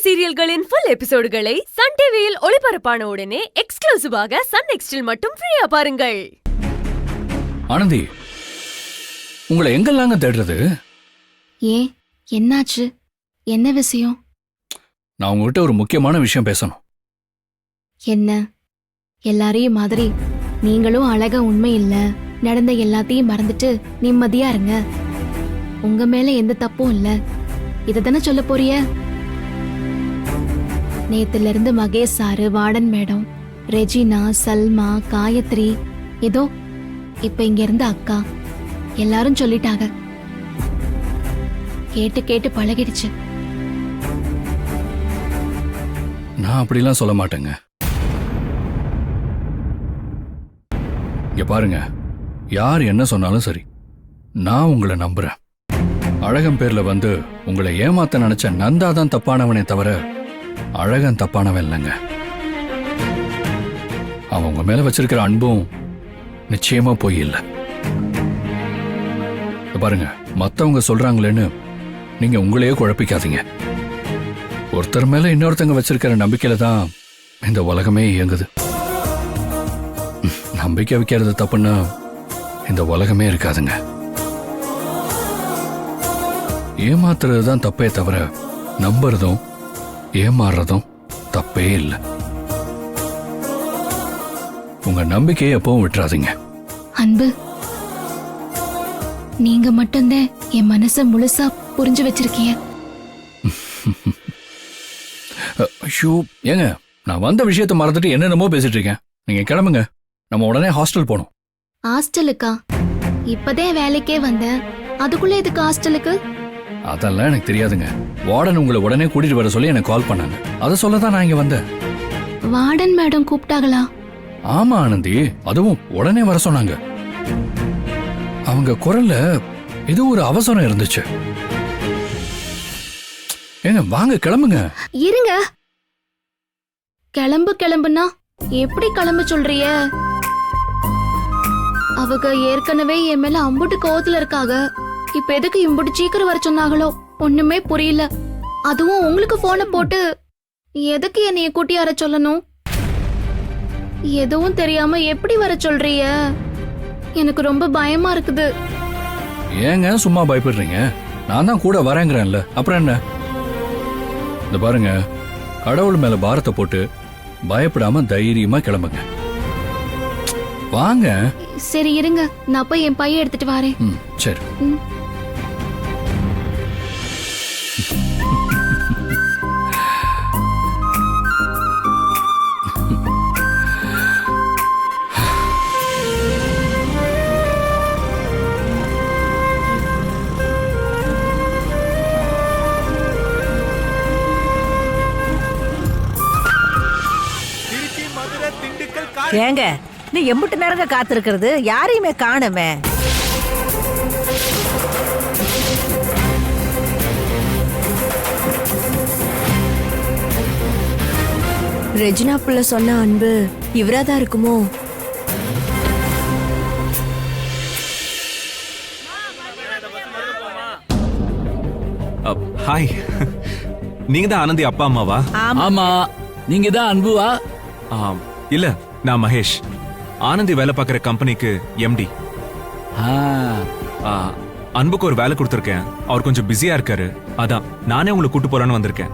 சீரியல்களின் full எபிசோடுகளை Sun டிவியில் ஒளிபரப்பான உடனே எக்ஸ்க்ளூசிவாக சன் நெக்ஸ்டில் மட்டும் ஃப்ரீயா பாருங்கள். ஆனந்தி, உங்களை எங்கெல்லாங்க தேடுறது? ஏன், என்னாச்சு? என்ன விஷயம்? நான் உங்ககிட்ட ஒரு முக்கியமான விஷயம் பேசணும். என்ன? எல்லாரையும் மாதிரி நீங்களும் அழகா உண்மை இல்ல, நடந்த எல்லாத்தையும் மறந்துட்டு நிம்மதியா இருங்க. உங்க மேல எந்த தப்பும் இல்ல, இததானே சொல்ல போறிய? நேத்துல இருந்து Mahesh sir, warden madam, Regina, Salma, Gayathri, ஏதோ இப்ப இங்க இருந்து அக்கா எல்லாரும் சொல்லிட்டாங்க. கேட்டு கேட்டு பழகிடுச்சு. நான் அப்படிலாம் சொல்ல மாட்டேங்க. இங்க பாருங்க, யார் என்ன சொன்னாலும் சரி, நான் உங்களை நம்புறேன். அழகன் பேர்ல வந்து உங்களை ஏமாத்த நினைச்ச நந்தா தான் தப்பானவனே தவிர அழகன் தப்பானவன் இல்லைங்க. அவன் உங்க மேல வச்சிருக்கிற அன்பும் நிச்சயமா போய் இல்லை. பாருங்க, மத்தவங்க சொல்றாங்களேன்னு நீங்க உங்களையே குழப்பிக்காதீங்க. ஒருத்தர் மேல இன்னொருத்தங்க வச்சிருக்கிற நம்பிக்கையில தான் இந்த உலகமே இயங்குது. நம்பிக்கை வைக்கிறது தப்புன்னா இந்த உலகமே இருக்காதுங்க. ஏமாத்துறது தான் தப்பே தவிர நம்புறதும் ஏமாறுறதும் தப்பே இல்லை. உங்க நம்பிக்கையை எப்பவும் விட்டுறாதீங்க. அன்பு, நீங்க மட்டும்தான் என் மனச முழுசா புரிஞ்சு வச்சிருக்கீங்க. ஐயோ ஏங்க, நான் வந்த விஷயத்தை மறந்துட்டு என்னென்னமோ பேசிட்டு இருக்கேன். நீங்க கிளம்புங்க, நம்ம உடனே ஹாஸ்டல் போனோம். ஹாஸ்டலுக்கா? இப்பதான் வேலைக்கே வந்தேன், அதுக்குள்ள எதுக்கு ஹாஸ்டலுக்கு? அதெல்லாம் எனக்கு தெரியாதுங்க. வார்டன் உங்களை உடனே கூட்டிட்டு வர சொல்லி எனக்கு கால் பண்ணாங்க. அதை சொல்லதான் நான் இங்க வந்தேன். வார்டன் மேடம் கூப்பிட்டாங்களா? ஆமா ஆனந்தி, அதுவும் உடனே வர சொன்னாங்க. அவங்க குரல்ல ஏதோ ஒரு அவசரம் இருந்துச்சு. ஏங்க வாங்க, கிளம்புங்க. இருங்க. கிளம்புனா எப்படி கிளம்ப சொல்றிய? அவங்க ஏற்கனவே என் மேல அம்புட்டு கோவத்துல இருக்காங்க. இப்ப எதுக்கு இம்புட்டு சீக்கிரம் வர சொன்னாங்களோ ஒண்ணுமே புரியல. அதுவும் உங்களுக்கு போன போட்டு எதுக்கு என்னைய கூட்டி வர சொல்லணும்? எதுவும் தெரியாம எப்படி வர சொல்றிய? எனக்கு ரொம்ப பயமா இருக்குது. ஏங்க சும்மா பயப்படுறீங்க? நான் தான் கூட வரேங்கிறேன்ல, அப்புறம் என்ன? இந்த பாருங்க, கடவுள் மேல பாரத்தை போட்டு பயப்படாம தைரியமா கிளம்புங்க. வாங்க. சரி இருங்க, நான் போய் என் பையன் எடுத்துட்டு வரேன். சரி. ஏங்க, நீ எம்புட்டு நேரங்க காத்திருக்கிறது? யாரையுமே காணுமே. ரெஜினா புள்ள சொன்ன அன்பு இவராதான் இருக்குமோ? ஹாய், நீங்க தான் ஆனந்தி அப்பா அம்மாவா? ஆமா, நீங்க தான் அன்புவா? இல்ல, நான் மகேஷ், ஆனந்தி வேலை பார்க்குற கம்பெனிக்கு எம்டி. அன்புக்கு ஒரு வேலை கொடுத்துருக்கேன். அவர் கொஞ்சம் பிஸியா இருக்காரு, அதான் நானே உங்களை கூட்டு போறான்னு வந்திருக்கேன்.